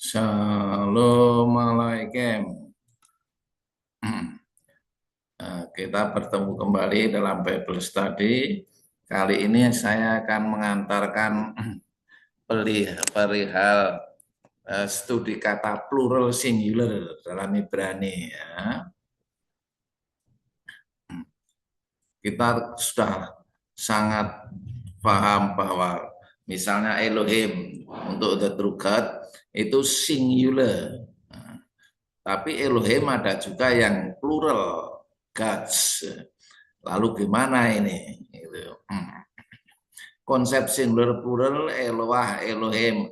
Shalom alaikum. Kita bertemu kembali dalam Bible Study. Kali ini saya akan mengantarkan perihal studi kata plural singular dalam Ibrani. Ya. Kita sudah sangat paham bahwa misalnya Elohim untuk the true God itu singular. Tapi Elohim ada juga yang plural, gods. Lalu gimana ini? Gitu. Konsep singular plural, Eloah, Elohim,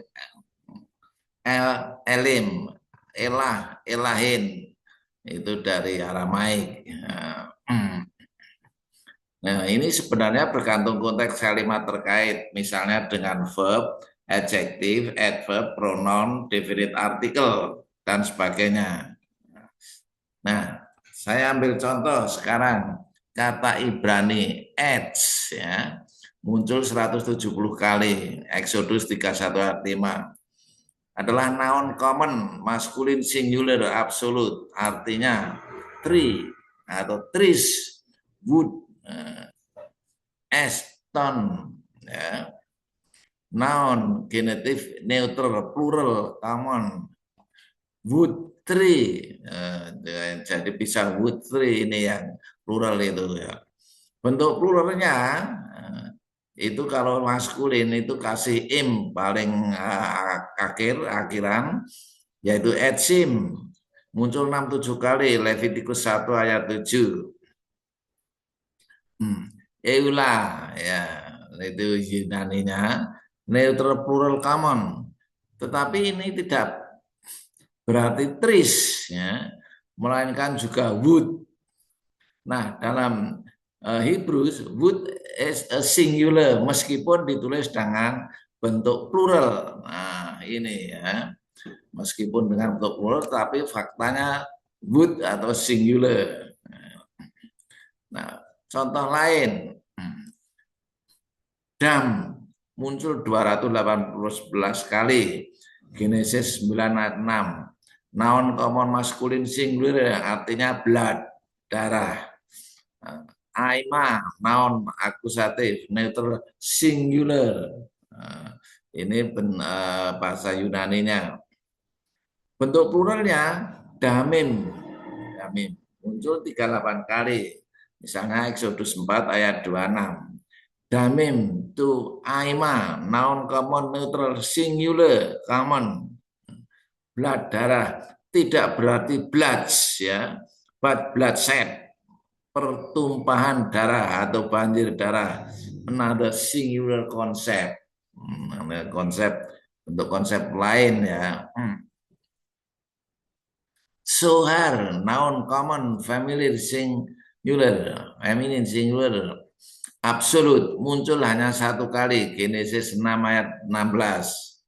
Elim, Elah, Elahin. Itu dari Aramaik. Nah, ini sebenarnya bergantung konteks kalimat terkait. Misalnya dengan verb, adjektif, adverb, pronoun, definite article, dan sebagainya. Nah, saya ambil contoh sekarang kata Ibrani edge ya muncul 170 kali, Exodus 31 ayat 5. Adalah noun common, maskulin singular absolute, artinya tree atau trees, wood, eston, ya. Noun genitif neutral plural common, wood tree, jadi bisa wood tree ini yang plural itu ya. Bentuk pluralnya itu kalau maskulin itu kasih im paling akhiran yaitu etsim muncul 6-7 kali Levitikus 1 ayat 7. Eula ya itu Yunaninya neutral plural common. Tetapi ini tidak berarti trees ya, melainkan juga wood. Nah, dalam Hebrew wood is a singular meskipun ditulis dengan bentuk plural. Nah, ini ya. Meskipun dengan bentuk plural tapi faktanya wood atau singular. Nah, contoh lain. Dam muncul 211 kali. Genesis 9 ayat 6. Noun common maskulin singular artinya blood, darah. Aima, noun akusatif, neutral singular. Ini bahasa Yunaninya. Bentuk pluralnya damim. Damim muncul 38 kali. Misalnya Exodus 4 ayat 26. Damim to aima, noun common neutral singular common. Blood darah tidak berarti bloods ya, but bloodshed pertumpahan darah atau banjir darah. Another singular concept. Konsep untuk konsep lain ya. Sohar, noun common, familiar singular, feminine singular, absolut muncul hanya satu kali, Genesis 6 ayat 16.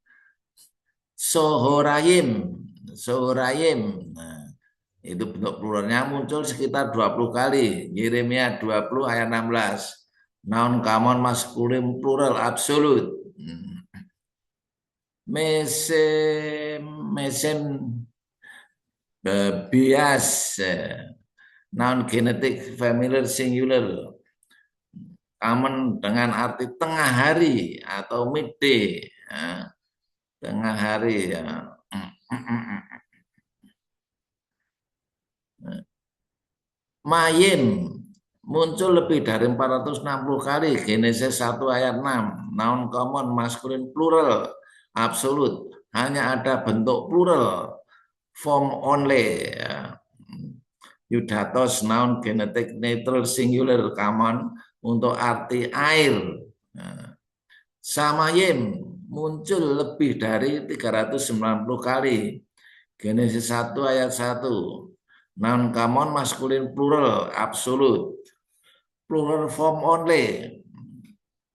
Sohorayim, Sohorayim, nah, itu bentuk pluralnya muncul sekitar 20 kali, Yeremia 20 ayat 16. Noun common maskulin plural absolut. Mesem, mesem bias, noun genetik familiar singular common dengan arti tengah hari atau midday ya. Tengah hari ya. Mayim muncul lebih dari 460 kali, Genesis 1 ayat 6. Noun common maskulin plural absolut, hanya ada bentuk plural form only ya. Eudatos noun genetik neutral singular common untuk arti air. Samayim muncul lebih dari 390 kali. Genesis 1 ayat 1. Noun common maskulin plural absolut. Plural form only.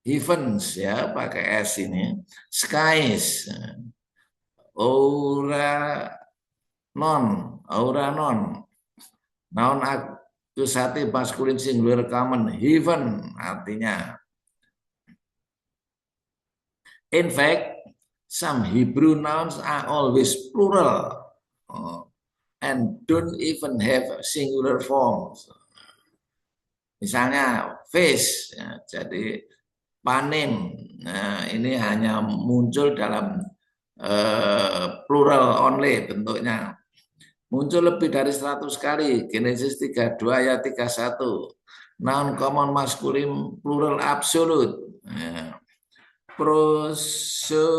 Heavens ya pakai S ini. Skies. Aura non. Noun akusatif maskulin singular common. Heaven artinya. In fact, Some Hebrew nouns are always plural and don't even have singular forms. Misalnya fish, ya, jadi panen. Nah, ini hanya muncul dalam plural only bentuknya. Muncul lebih dari 100 kali. Genesis 32 ayat 31. Noun common masculine plural absolute. Ya. Prosopon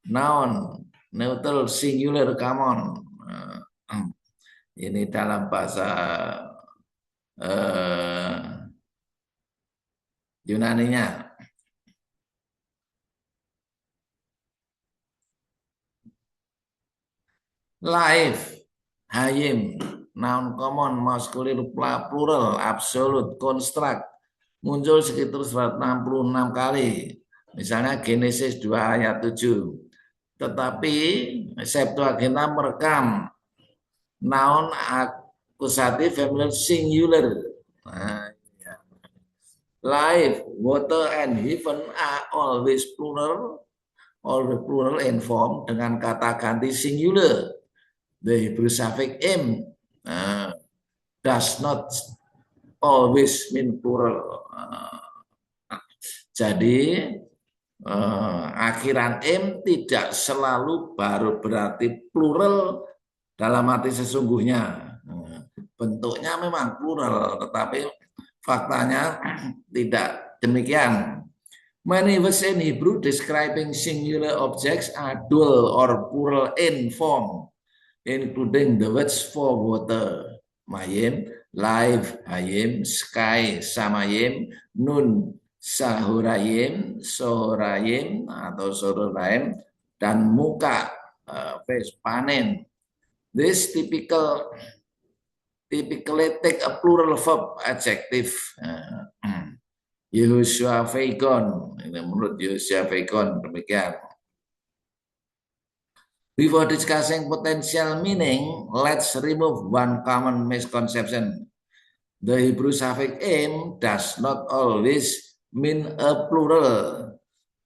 noun neutral singular common. Ini dalam bahasa Yunaninya. Life, hayim, noun common, masculine, plural, absolute, construct, muncul sekitar 166 kali. Misalnya Genesis 2 ayat 7. Tetapi Septuaginta merekam noun akusatif feminine singular. Nah, ya. Life, water, and heaven are always plural in form dengan kata ganti singular. The Hebrew suffix im does not always mean plural. Jadi akhiran im tidak selalu baru berarti plural dalam arti sesungguhnya. Bentuknya memang plural, tetapi faktanya tidak demikian. Many words in Hebrew describing singular objects are dual or plural in form, including the words for water, mayim, life, hayim, sky, samayim, nun, sahurayim, sohorayim atau sohorayim, dan muka, face, panen. This typically take a plural verb adjective. Yehoshua Feikon, menurut Yehoshua Feikon demikian. Before discussing potential meaning, let's remove one common misconception. The Hebrew suffix im does not always mean a plural.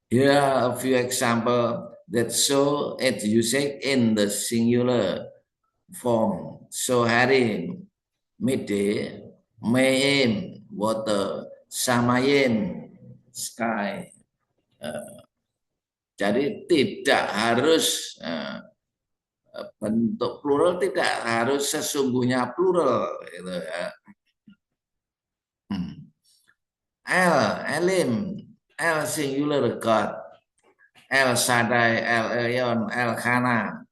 Here are a few examples that show its usage in the singular form. Soharim, midday, meim, water, samayim, sky. Jadi tidak harus bentuk plural, tidak harus sesungguhnya plural. Gitu ya. Elim, El singular God, El Shaddai, El Elyon, El Khana.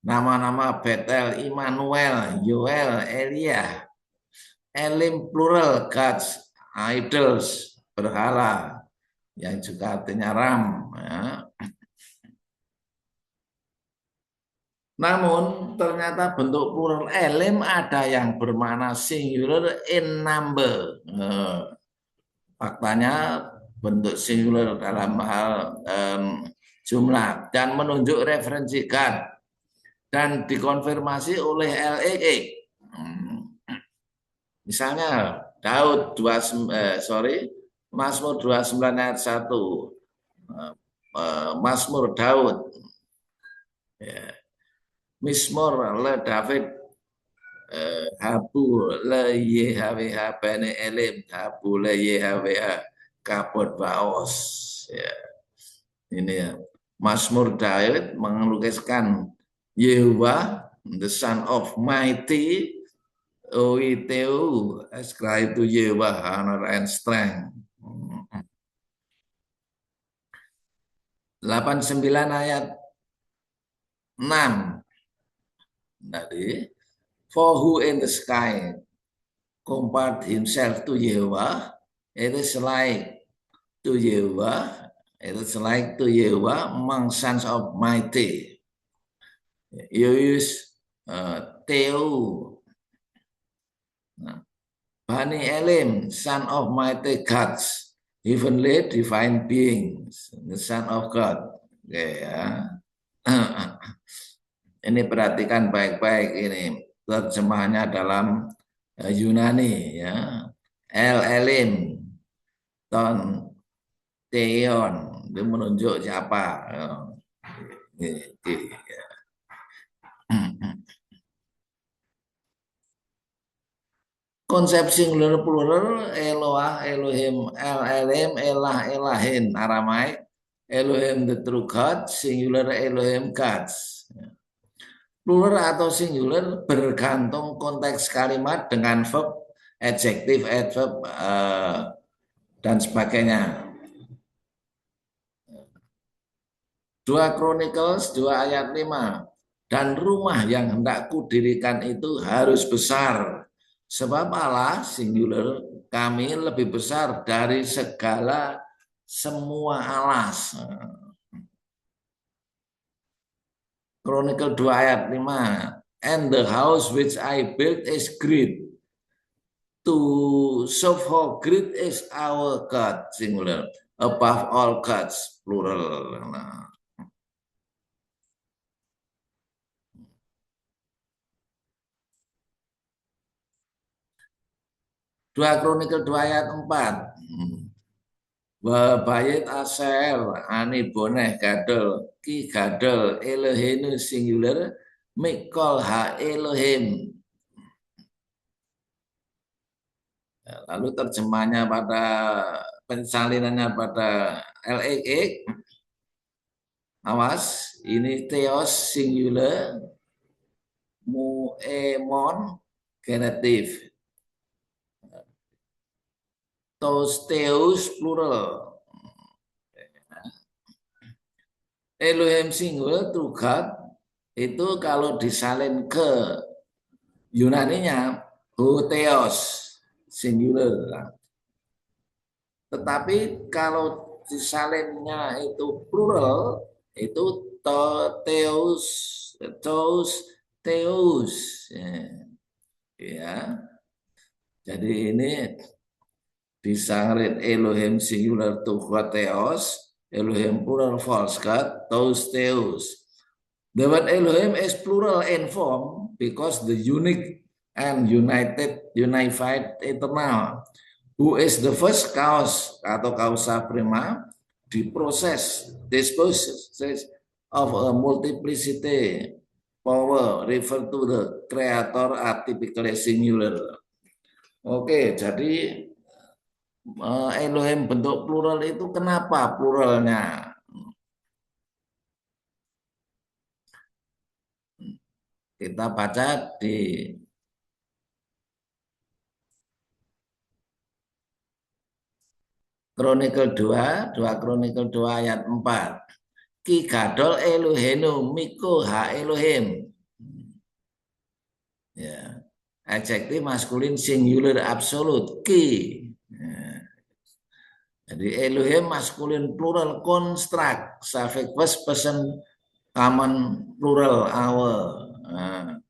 Nama-nama Betel, Immanuel, Yoel, Elia. Elim plural, gods, idols, berhala, yang juga artinya ram. Ya. Namun ternyata bentuk plural elim ada yang bermakna singular in number. Faktanya bentuk singular dalam hal jumlah dan menunjuk referensi God dan dikonfirmasi oleh LEE. Misalnya Daud Mazmur 29 ayat 1. Mazmur Daud. Ya. Mismor le David habu le YHWH bani elim habu le YHWH kabut baos. Ya. Ini ya. Mazmur Daud mengelukiskan Yehovah, the son of mighty, Oiteu, ascribe to Yehovah honor and strength. 89 ayat 6. Tadi, for who in the sky compared himself to Yehovah, it is like to Yehovah, among sons of mighty. You use Teu. Bani Elim, son of mighty gods, heavenly divine beings, the son of God. Oke, ya. Ini perhatikan baik-baik ini terjemahannya dalam Yunani ya. El Elim, Ton Theon, Dia menunjuk siapa. Konsep singular plural Eloah, Elohim, El Elim, Elah, Elahin, Aramaik, Elohim the true God, singular Elohim gods. Plural atau singular bergantung konteks kalimat dengan verb, adjektif, adverb, dan sebagainya. 2 Chronicles 2 ayat 5. Dan rumah yang hendak kudirikan itu harus besar. Sebab Allah, singular, kami lebih besar dari segala semua alas. Chronicle 2 ayat 5. And the house which I built is great. To serve how great is our God, singular. Above all gods, plural. Nah. 2 Kronikel 2 ayat 4. Bayit Aser, Ani Boneh Gadol, Ki Gadol, Elohenu singular, Mikol Ha Elohim. Lalu terjemahnya pada pensalinannya pada LXX. Awas, ini Theos singular, Muemon genitif. Theos plural. Elohim singular to God itu kalau disalin ke Yunaninya Theos singular. Tetapi kalau disalinnya itu plural itu Theos Theos Theos ya. Jadi ini disalin Elohim singular to God Theos, Elohim plural false God, Theos. The word Elohim is plural in form because the unique and unified eternal, who is the first cause atau causa prima, the process, disposition of a multiplicity power refer to the creator atypically singular. Oke, jadi Elohim bentuk plural itu kenapa pluralnya? Kita baca di Kronikel 2, 2 Kronikel 2 ayat 4. Ki gadol Elohenu miko ha Elohim. Ya. Adjektif maskulin singular absolut ki. Ya. Jadi Elohim maskulin plural construct suffix first person common plural our. Nah.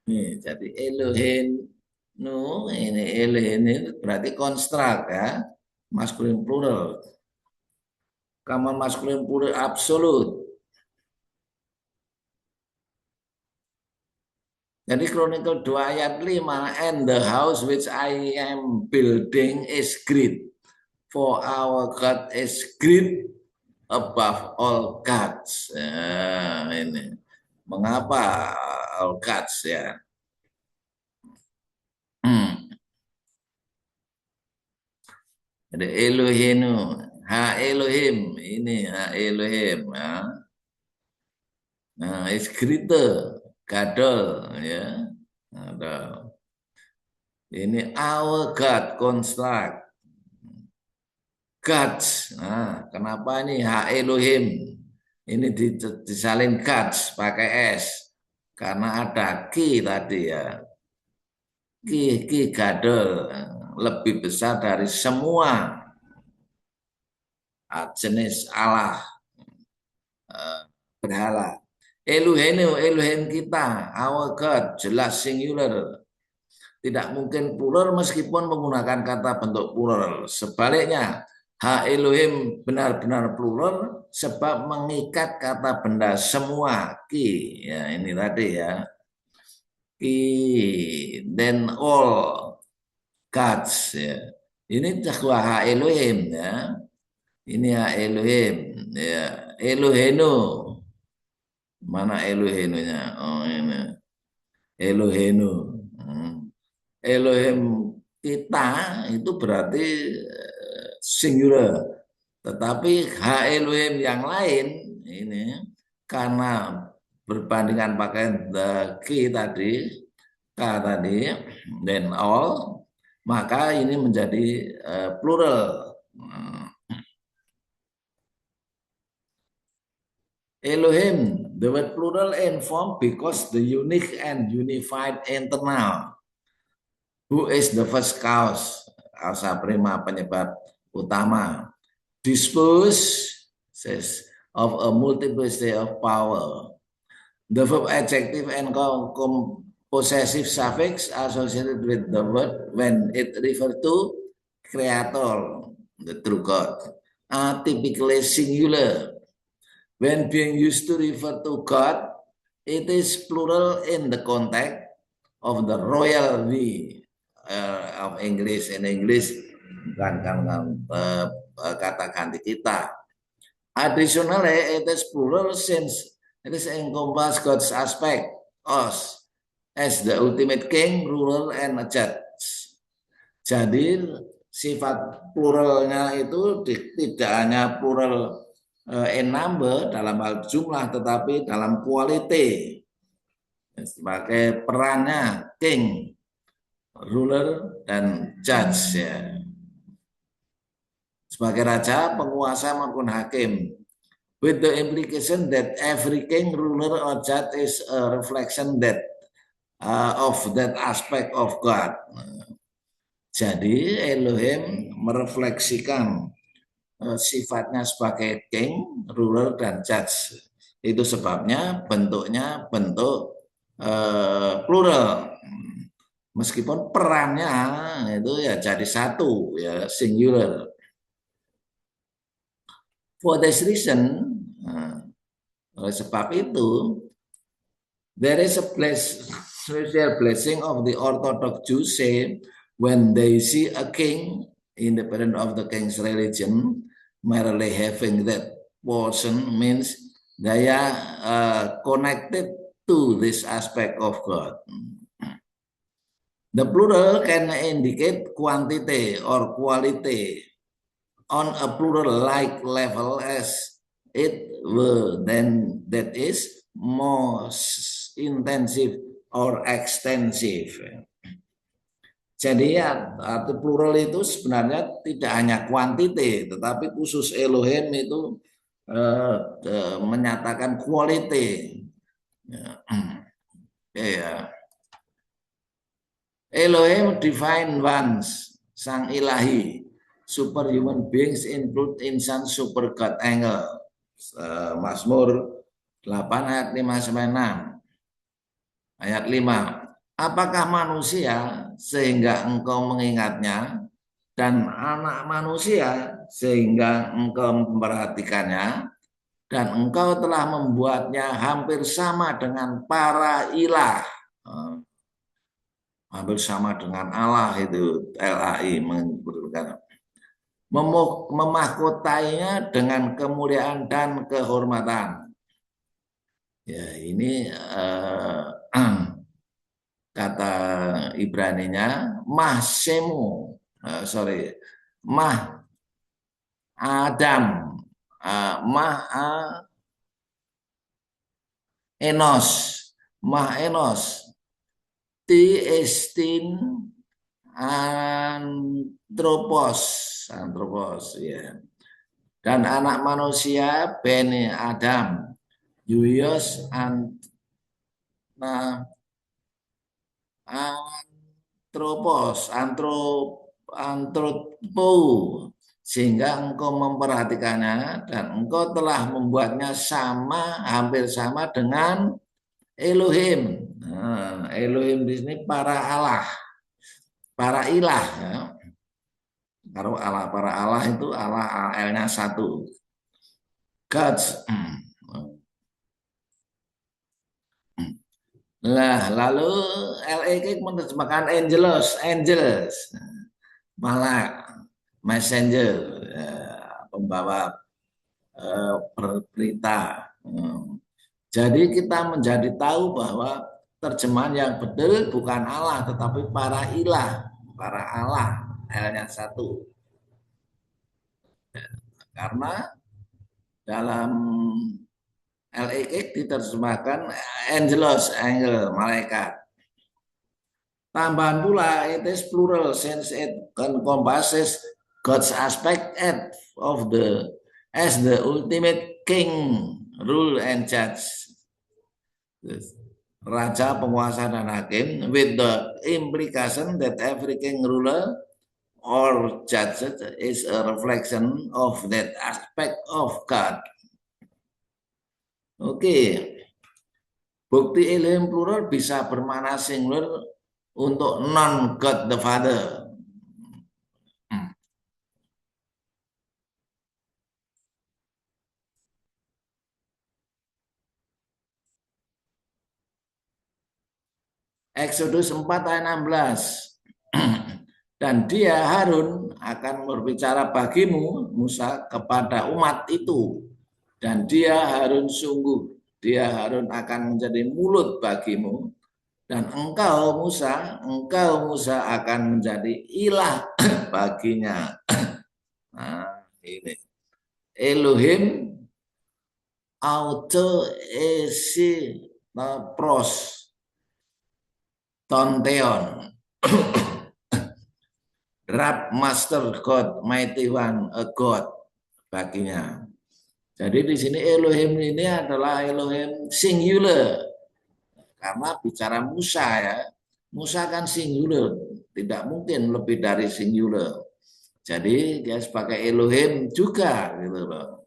Nih, jadi Elohim ini Elohim ini berarti construct ya, maskulin plural. Common maskulin plural absolut. Jadi Chronicle 2 ayat 5, and the house which I am building is great, for our God is great above all gods. Ini. Mengapa all gods ya? Ada Elohim, ha Elohim, ini ha Elohim. Ya. Nah, is greater, gadol ya. Ada. Ini our God construct. Gods. Nah, kenapa ini ha Elohim? Ini disalin gods pakai S. Karena ada ki tadi ya. Ki gadol lebih besar dari semua jenis Allah berhala. Elohim kita, our God, jelas singular. Tidak mungkin plural meskipun menggunakan kata bentuk plural. Sebaliknya, ha Elohim benar-benar plural sebab mengikat kata benda semua. Ki, ya ini tadi ya. Ki, then all gods. Ya. Ini ha Elohim ya. Ini ya Elohim, ya Eloheno. Mana Elohenonya? Oh ini Eloheno. Hmm. Elohim kita itu berarti singular. Tetapi H Elohim yang lain ini karena berbandingan pakai the key tadi, K tadi, then all, maka ini menjadi plural. Elohim, the word plural in form because the unique and unified internal. Who is the first cause? Causa prima, penyebab utama. Dispose says, of a multiplicity of power. The verb adjective and possessive suffix associated with the word when it refers to creator, the true God, are typically singular. When being used to refer to God, it is plural in the context of the royal we of English. In English bukan kata ganti kita. Additionally, it is plural since it is encompass God's aspect us as the ultimate king, ruler, and a judge. Jadi sifat pluralnya itu tidak hanya plural in number dalam hal jumlah, tetapi dalam quality. Sebagai perannya king, ruler, dan judge ya. Sebagai raja, penguasa maupun hakim. With the implication that every king, ruler, or judge is a reflection of that aspect of God. Jadi Elohim merefleksikan sifatnya sebagai king, ruler, dan judge. Itu sebabnya bentuknya bentuk plural. Meskipun perannya itu ya jadi satu, ya singular. For this reason, oleh sebab itu, there is a special blessing of the Orthodox Jews say when they see a king, independent of the king's religion, merely having that portion means they are connected to this aspect of God. The plural can indicate quantity or quality on a plural-like level as it were, then that is more intensive or extensive. Jadi ya, arti plural itu sebenarnya tidak hanya kuantiti, tetapi khusus Elohim itu menyatakan quality. Ya. Elohim divine ones, sang ilahi. Superhuman beings include insan super God angle. Mazmur 8 ayat 5 sampai 6. Ayat 5. Apakah manusia sehingga engkau mengingatnya, dan anak manusia sehingga engkau memperhatikannya, dan engkau telah membuatnya hampir sama dengan para ilah. Hampir sama dengan Allah itu LAI mengumpulkan. Memahkotainya dengan kemuliaan dan kehormatan. Ya, ini kata Ibraninya mahsemu, mah Adam, enos, mah enos, ti estin antropos ya. Dan anak manusia bene Adam, Yuyos antropo, sehingga engkau memperhatikannya dan engkau telah membuatnya hampir sama dengan Elohim. Nah, Elohim di sini para Allah, para ilah. Ya. Kalau para Allah itu Allah AL-nya satu. Gods. Nah, lalu LEK menerjemahkan angels, malak, messenger, pembawa berita. Jadi kita menjadi tahu bahwa terjemahan yang betul bukan Allah tetapi para ilah, para Allah, L-nya satu. Karena dalam LEK diterjemahkan angelos, angel, malaikat. Tambahan pula, it is plural since it encompasses God's aspect of the as the ultimate king, rule and judge. Raja, penguasa dan hakim, with the implication that every king, ruler or judge is a reflection of that aspect of God. Oke. Bukti Elohim plural bisa bermakna singular untuk non God the Father. Exodus 4 ayat 16. Dan dia Harun akan berbicara bagimu Musa kepada umat itu. Dan dia Harun Harun akan menjadi mulut bagimu. Dan engkau Musa akan menjadi ilah baginya. Nah, ini Elohim auto esi pros tonteon Rab Master God Mighty One a God baginya. Jadi di sini Elohim ini adalah Elohim singular karena bicara Musa ya. Musa kan singular, tidak mungkin lebih dari singular. Jadi dia sebagai Elohim juga gitu loh.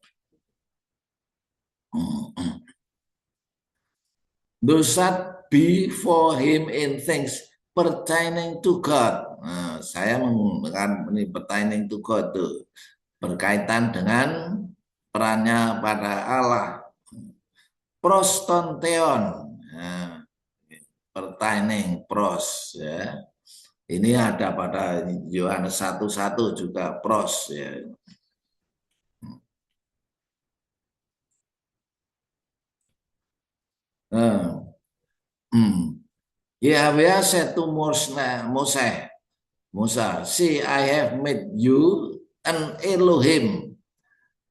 Those that be for him in things pertaining to God. Nah, saya menggunakan ini pertaining to God tuh berkaitan dengan perannya pada Allah. Prostonteon, nah, pertaining pros ya. Ini ada pada Yohanes 1:1 juga pros ya. Yahweh said to Musa, see, I have made you an Elohim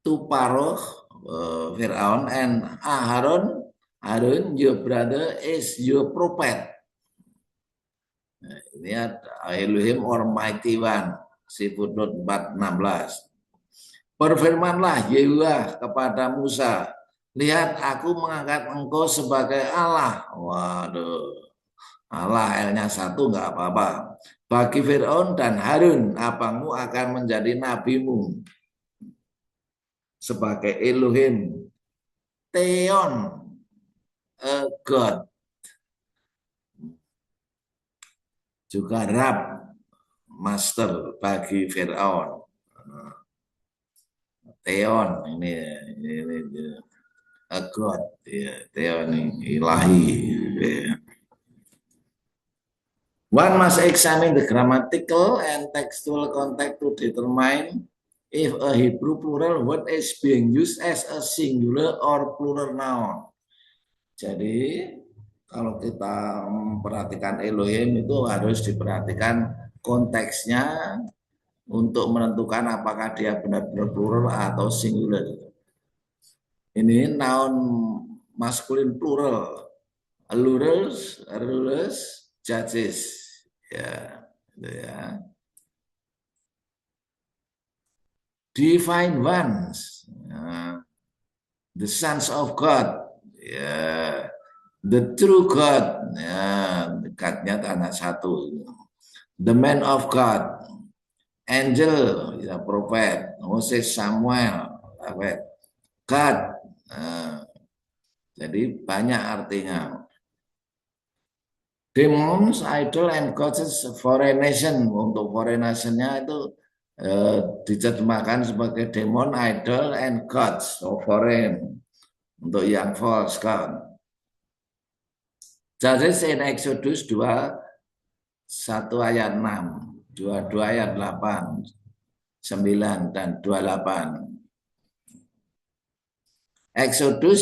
to Paroh, Fir'aun, and Harun, your brother, is your prophet. Nah, ini ada Elohim or Mighty One, footnote 4:16. Berfirmanlah Yehuwa kepada Musa, lihat aku mengangkat engkau sebagai Allah. Waduh, Allah L-nya 1 nggak apa-apa. Bagi Fir'aun dan Harun, abangmu akan menjadi nabimu sebagai Elohim. Theon, a God. Juga Rab, Master bagi Fir'aun. Theon, ini a God. Ya, Theon ilahi. Ya. One must examine the grammatical and textual context to determine if a Hebrew plural word is being used as a singular or plural noun. Jadi kalau kita memperhatikan Elohim itu harus diperhatikan konteksnya untuk menentukan apakah dia benar-benar plural atau singular. Ini noun maskulin plural, rulers, judges. Ya, gitu ya. Divine ones, the sons of God, ya, the true God, ya, God-nya tanah satu, the man of God, angel, ya, prophet, Moses, Samuel, prophet, God, jadi banyak artinya. Demons, idol, and gods foreign nation. Untuk foreign nation-nya itu diterjemahkan sebagai demon, idol, and gods, so foreign. Untuk yang false god. Judges in Exodus 2, 1 ayat 6, 22 ayat 8, 9, dan 28. Exodus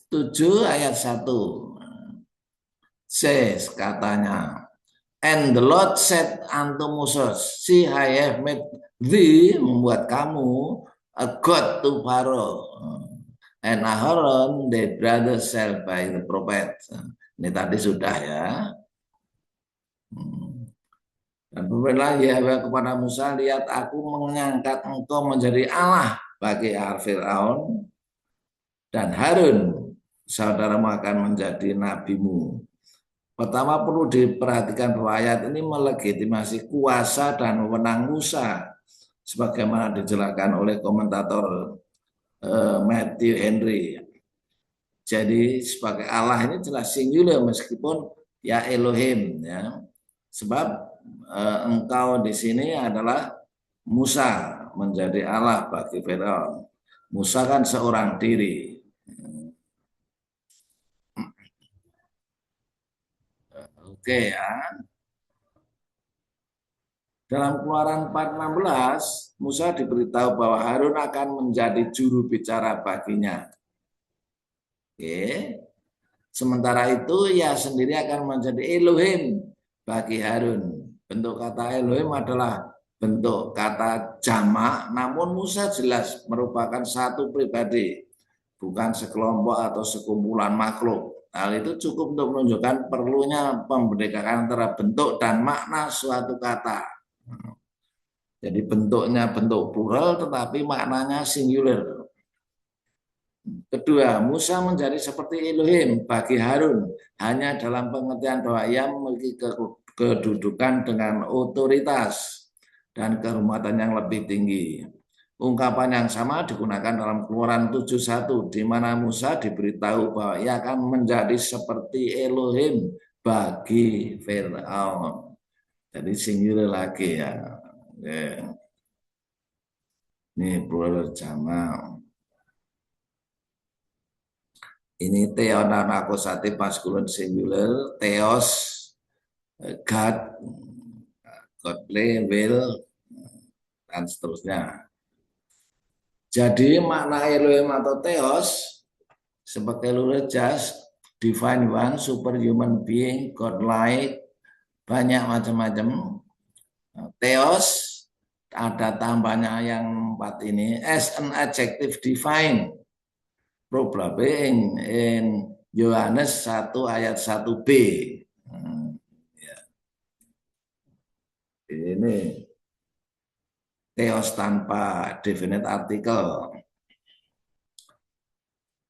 7 ayat 1. Says katanya, and the Lord said unto Moses, see, I have made thee, membuat kamu, a god to Pharaoh, and Aaron thy brother shall by the prophet. Ini tadi sudah ya. Dan berfirmanlah Yahweh kepada Musa, lihat aku mengangkat engkau menjadi Allah bagi Firaun, dan Harun saudaramu akan menjadi nabimu. Pertama perlu diperhatikan bahwa ayat ini melegitimasi kuasa dan wewenang Musa sebagaimana dijelaskan oleh komentator Matthew Henry. Jadi sebagai Allah ini jelas singular meskipun ya Elohim ya. Sebab engkau di sini adalah Musa menjadi Allah bagi Firaun. Musa kan seorang diri. Oke ya. Dalam Keluaran 4:16, Musa diberitahu bahwa Harun akan menjadi juru bicara baginya. Oke. Sementara itu ia sendiri akan menjadi Elohim bagi Harun. Bentuk kata Elohim adalah bentuk kata jamak, namun Musa jelas merupakan satu pribadi, bukan sekelompok atau sekumpulan makhluk. Hal itu cukup untuk menunjukkan perlunya pembedakan antara bentuk dan makna suatu kata. Jadi bentuknya bentuk plural tetapi maknanya singular. Kedua, Musa menjadi seperti Elohim bagi Harun hanya dalam pengertian bahwa ia memiliki kedudukan dengan otoritas dan kehormatan yang lebih tinggi. Ungkapan yang sama digunakan dalam Keluaran 7:1 di mana Musa diberitahu bahwa ia akan menjadi seperti Elohim bagi Firaun. Jadi singular lagi ya. Ini plural jamak. Ini theon dan akusatif maskulin singular, theos, God, godly, will, dan seterusnya. Jadi makna Elohim atau theos sebagai plural just, divine one, superhuman being, godlike, banyak macam-macam. Theos ada tambahnya yang 4 ini as an adjective divine. Probably in Yohanes 1 ayat 1b. Ya. Ini theos tanpa definite artikel.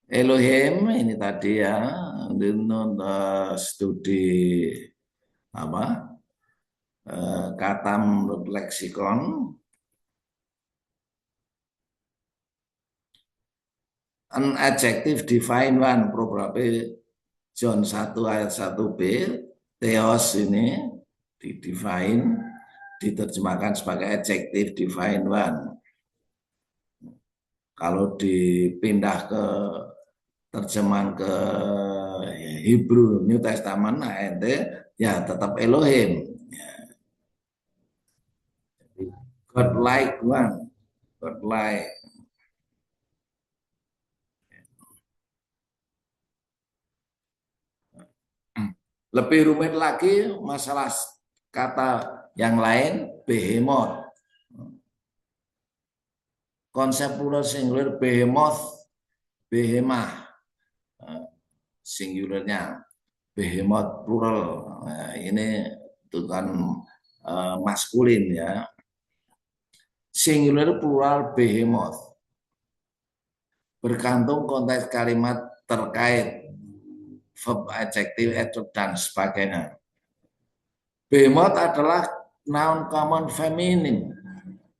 Elohim ini tadi ya, studi apa? Kata menurut leksikon. An adjective define one, probably John 1 ayat 1b, theos ini di-define, diterjemahkan sebagai adjective define one. Kalau dipindah ke terjemahan ke Hebrew New Testament, nah ente ya tetap Elohim. God like one, God like. Lebih rumit lagi masalah kata yang lain, behemoth. Konsep plural singular behemoth, behemah. Singularnya behemoth plural. Nah, ini itu kan maskulin ya. Singular plural behemoth. Bergantung konteks kalimat terkait verb, adjektif, adverb, dan sebagainya. Behemoth adalah noun common feminine,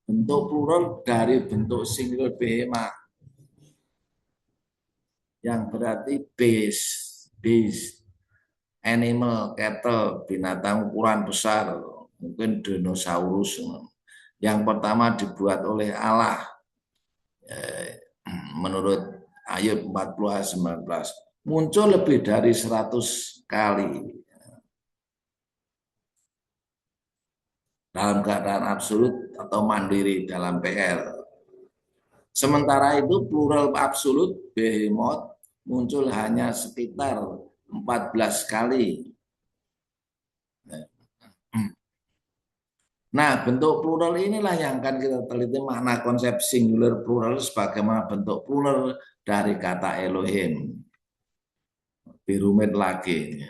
bentuk plural dari bentuk singular behemah, yang berarti beast, animal, cattle, binatang ukuran besar, mungkin dinosaurus. Yang pertama dibuat oleh Allah, menurut Ayub 40 ayat 19. Muncul lebih dari 100 kali. Dalam keadaan absolut atau mandiri dalam PL. Sementara itu plural absolut behemoth muncul hanya sekitar 14 kali. Nah, bentuk plural inilah yang akan kita teliti makna konsep singular plural sebagaimana bentuk plural dari kata Elohim. Lebih rumit lagi.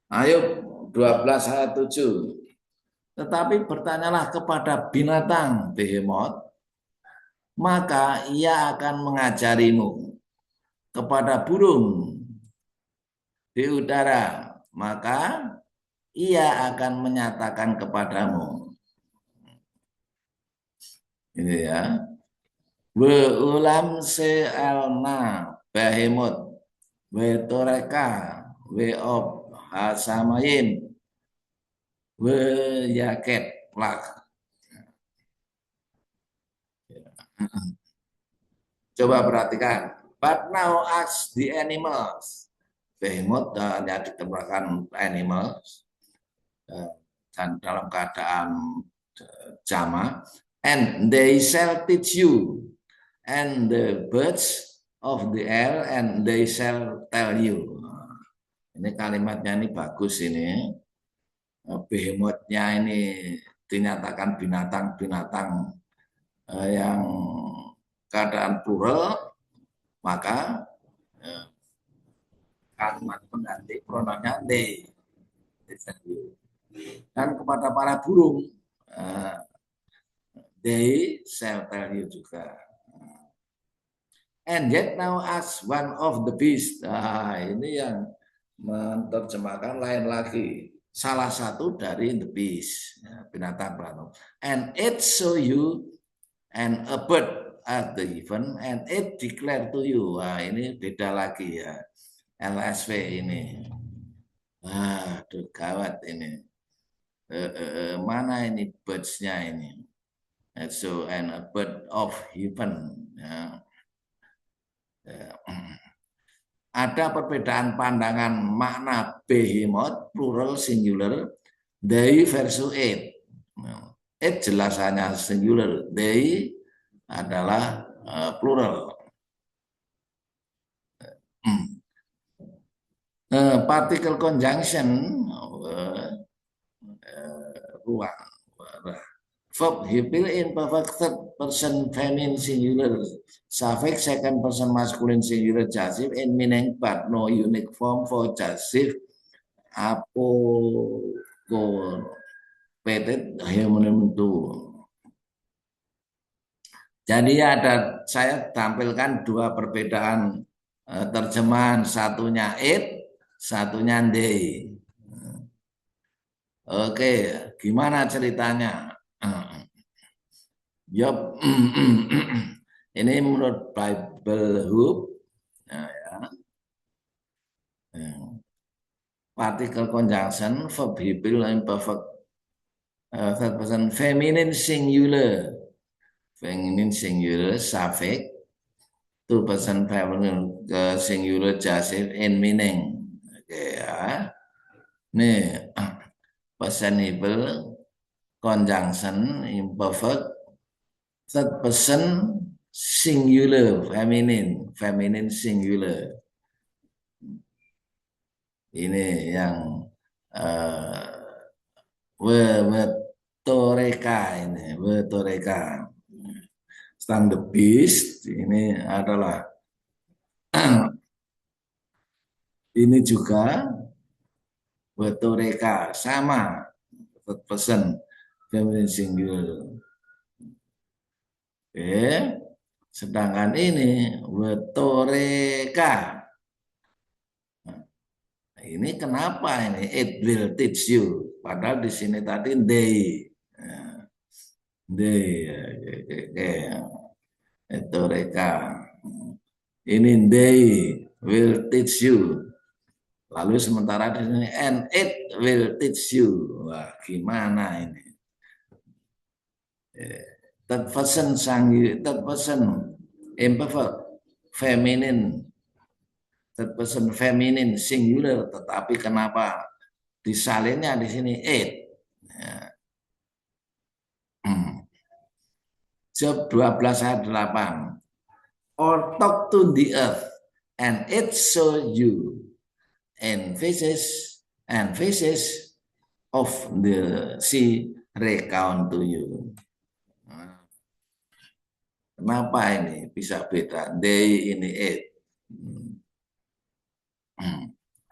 Ayo 12 ayat 7. Tetapi bertanyalah kepada binatang behemoth, maka ia akan mengajarimu, kepada burung di udara, maka ia akan menyatakan kepadamu. Ini ya. Ulam se'alna behemoth, toreka, of hasamayim, yaket lah. Coba perhatikan. But now ask the animals. Behemoth hanya ditemukan animals dan dalam keadaan jamak. And they shall teach you. And the birds of the air and they shall tell you. Ini kalimatnya ini bagus ini. Behemothnya ini dinyatakan binatang-binatang yang keadaan plural, maka kalimat pengganti pronounnya they. Dan kepada para burung, they shall tell you juga. And yet now as one of the beast. Nah, ini yang menerjemahkan lain lagi. Salah satu dari the beast, binatang pelanung. And it show you and a bird at the heaven and it declare to you. Nah, ini beda lagi ya. LSV ini. Aduh, gawat ini. Mana ini birds-nya ini? So and a bird of heaven. Ya. Ada perbedaan pandangan makna behemoth plural singular they versus it. It jelas hanya singular, they adalah plural. Particle conjunction ruang. Verb hipil imperfect third person feminine singular, suffix second person masculine singular jasif in meaning but no unique form for jasif apocopated homonym to. Jadi ada saya tampilkan dua perbedaan terjemahan, satunya it, satunya they. Oke, gimana ceritanya? Yup. Ini menurut Bible Hub, ya. Particle conjunction, verb hipil imperfect third person feminine singular, suffix two person feminine singular jasif in meaning. Oke ya. Nih, present hipil conjunction imperfect third person singular feminine singular. Ini yang wetoreka. Sedang the beast ini adalah ini juga wetoreka, sama third person feminine singular. Oke. Sedangkan ini wetoreka. Ini kenapa ini? It will teach you. Padahal di sini tadi they. Itu mereka. Ini they will teach you. Lalu sementara di sini and it will teach you. Wah, gimana ini? Third person imperfect feminine. Third person feminine singular, tetapi kenapa disalinnya di sini it? Job 12 ayat 8. Or talk to the earth and it show you and faces of the sea recount to you. Kenapa ini bisa beda? They ini it.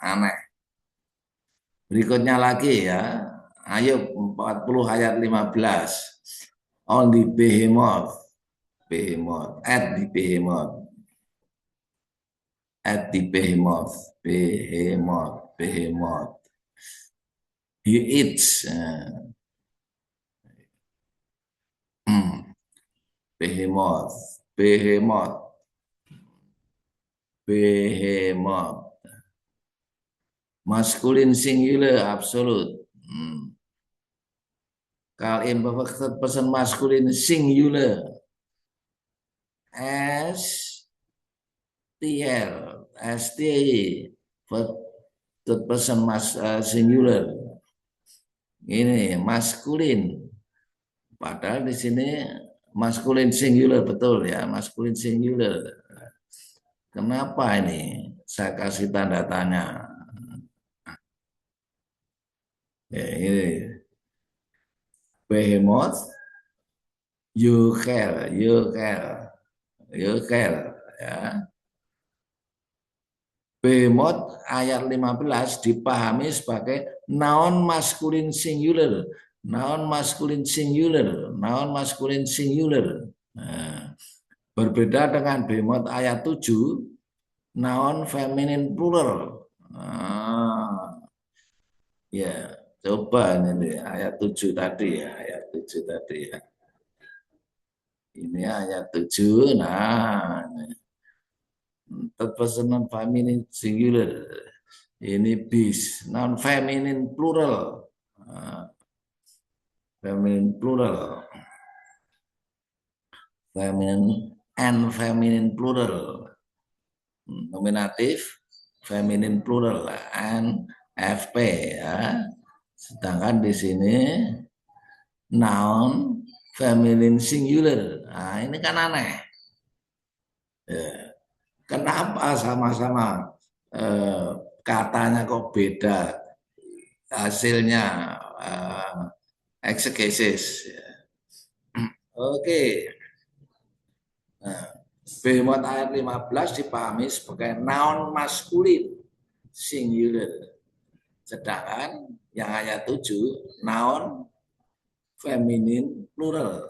Aneh. Berikutnya lagi ya. Ayub 40 ayat 15. On the behemoth. Behemoth. At the behemoth. At the behemoth. Behemoth. Behemoth. He eats. Behemoth. Behemoth. Behemoth. Masculine singular absolute. Kalau imperfect person masculine singular. S T L S T I third person singular. Ini maskulin. Padahal di sini maskulin singular betul ya, maskulin singular. Kenapa ini? Saya kasih tanda tanya. Ya, ini behemoth, you care ya. Behemoth ayat 15 dipahami sebagai noun maskulin singular, noun maskulin singular, noun maskulin singular. Nah, berbeda dengan behemoth ayat 7, noun feminin plural. Nah, ya, coba ini ayat 7 tadi ya, ayat 7 tadi ya. Ini ayat 7, nah, third person non feminine singular. Ini bis, non feminine plural. Feminine plural. Feminine and feminine plural. Nominatif, feminine plural and FP ya. Sedangkan di sini noun feminine singular. Nah, ini kan aneh. Ya. Kenapa sama-sama katanya kok beda hasilnya eksegesis. Oke. Nah, Behemoth ayat 15 dipahami sebagai noun maskulin singular. Sedangkan yang ayat 7 noun feminin plural.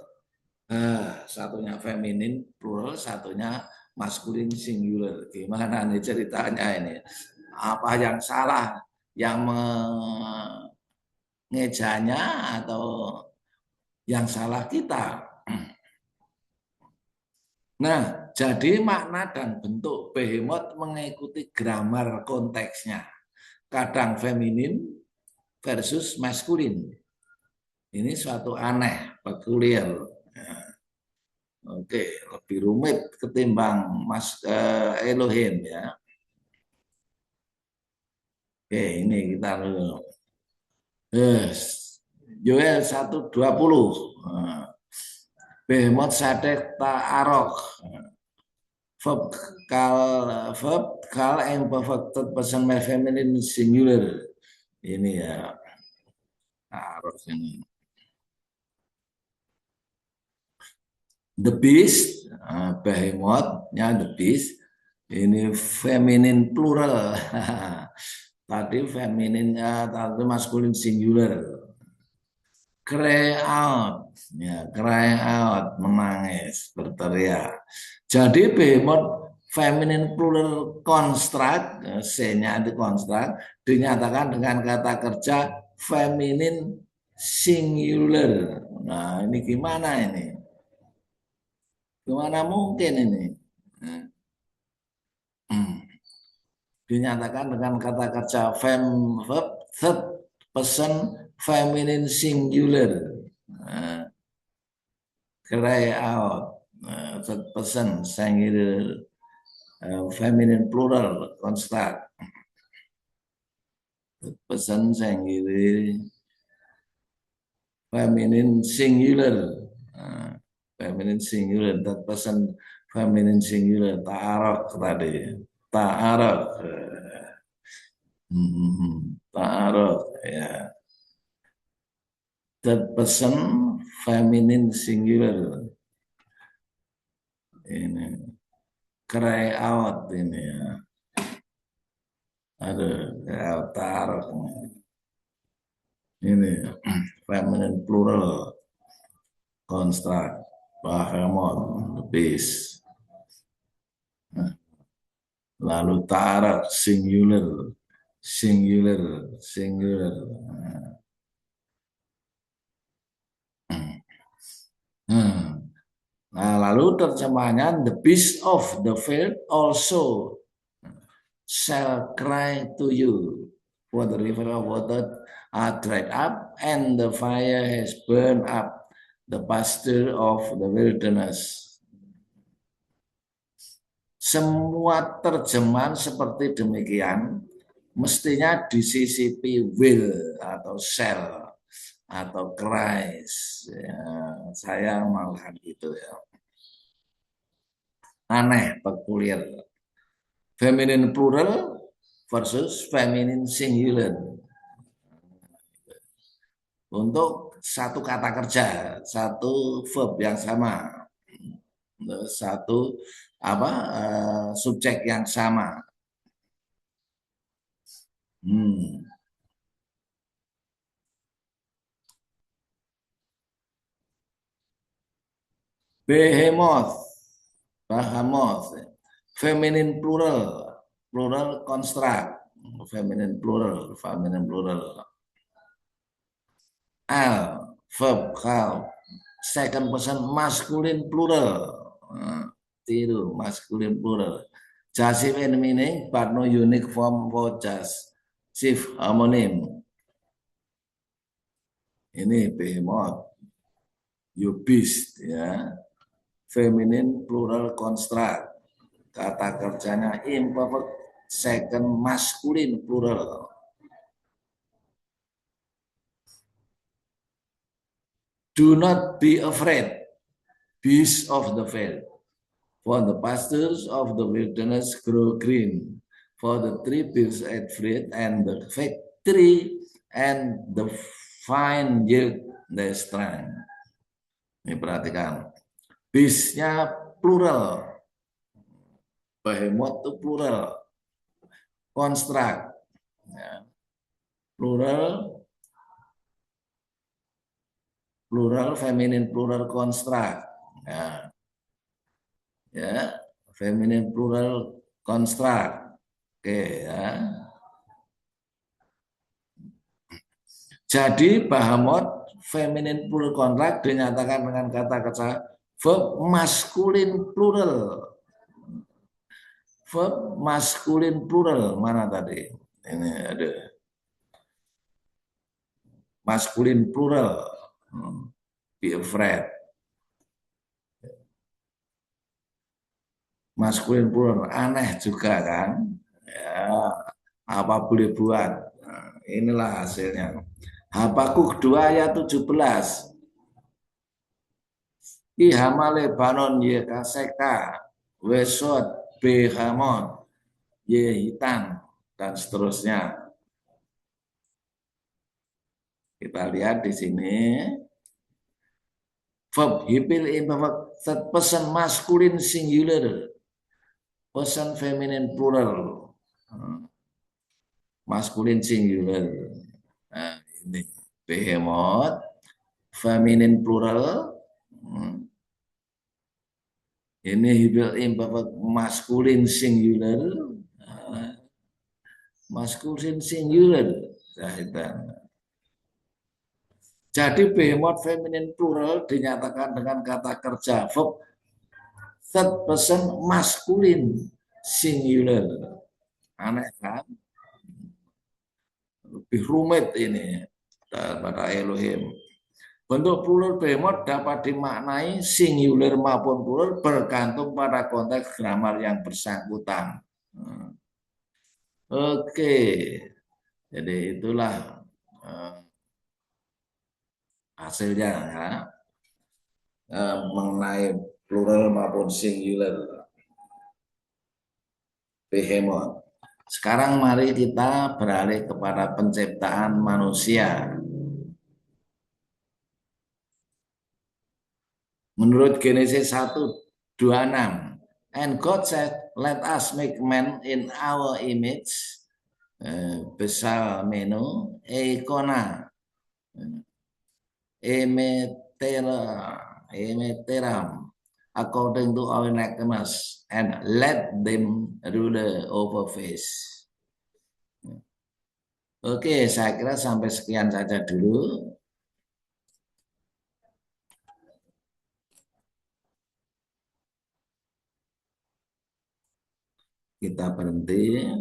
Nah, satunya feminin plural, satunya maskulin singular. Gimana nih ceritanya ini? Apa yang salah? Yang mengejanya atau yang salah kita? Nah, jadi makna dan bentuk behemoth mengikuti grammar konteksnya. Kadang feminin versus maskulin. Ini suatu aneh, peculiar. Oke, lebih rumit ketimbang Elohim ya. Oke, ini kita Yoel 1:20. Behemoth sadek ta'arok. Verb kal yang perfected person feminine singular. Ini ya. Ta'arok ini. The beast, behemothnya the beast. Ini feminine plural. Tadi femininnya, tadi maskulin singular. Cry out, ya, cry out, menangis, berteriak. Jadi behemoth feminine plural construct, C-nya itu construct, dinyatakan dengan kata kerja feminine singular. Nah, ini gimana ini? Gimana mungkin ini? Dinyatakan dengan kata kerja verb third person feminine singular. Cry out, third person singular, feminine plural construct. Third person singular, feminine singular. feminine singular, third person feminine singular, ta'arok tadi, ta'arok, ta'arok, ya, third person feminine singular, ini, cry out ini ya, aduh, ta'arok, ini, feminine plural, construct, Bahamut, the beast. Lalu tarak singular, singular, singular. Nah, lalu terjemahannya the beast of the field also shall cry to you, for the river of water are dried up, and the fire has burned up the pasture of the wilderness. Semua terjemahan seperti demikian mestinya disisipi will atau shall atau Christ. Ya, saya malahan gitu ya. Aneh, pekulier. Feminine plural versus feminine singular. Untuk satu kata kerja, satu verb yang sama, satu subjek yang sama. Behemoth, Bahamoth, feminine plural, plural construct, feminine plural, feminine plural. Al, verb, kal, second person masculine plural, tiru, masculine plural. Just in meaning, but no unique form for just. Shift homonym. Ini behemoth, you beast, ya. Feminine plural construct. Kata kerjanya imperfect second masculine plural. Do not be afraid, beasts of the field, for the pastures of the wilderness grow green, for the tree bears its fruit, and the fig tree and the vine yield their strength. Ini perhatikan, beast-nya plural, behemoth itu plural, construct, ya. Plural, plural, feminine plural construct, ya, feminine plural construct, oke ya. Jadi Bahamut feminine plural construct dinyatakan dengan kata kerja verb masculine plural. Verb masculine plural mana tadi? Ini ada masculine plural. Be afraid. Masculine plural aneh juga kan? Ya, apa boleh buat? Nah, inilah hasilnya. Habakuk 2 ayat 17. Ihama Lebanon Yekaseka Wesod Behamon Yehitan dan seterusnya. Kita lihat di sini. Verb hipil imperfect third person masculine singular, person feminine plural, masculine singular. Nah, ini behemoth feminine plural. Ini hipil imperfect masculine singular, masculine singular. Jadi behemoth feminine plural dinyatakan dengan kata kerja verb third person masculine singular. Aneh kan? Lebih rumit ini daripada Elohim. Bentuk plural behemoth dapat dimaknai singular maupun plural bergantung pada konteks grammar yang bersangkutan. Oke, jadi itulah hasilnya. Ya. mengenai plural maupun singular behemoth. Sekarang mari kita beralih kepada penciptaan manusia. Menurut Genesis 1:26, and God said, let us make man in our image, besal menu, eikona, emeteram, according to our likeness, and let them rule over fish. Oke, saya kira sampai sekian saja dulu. Kita berhenti.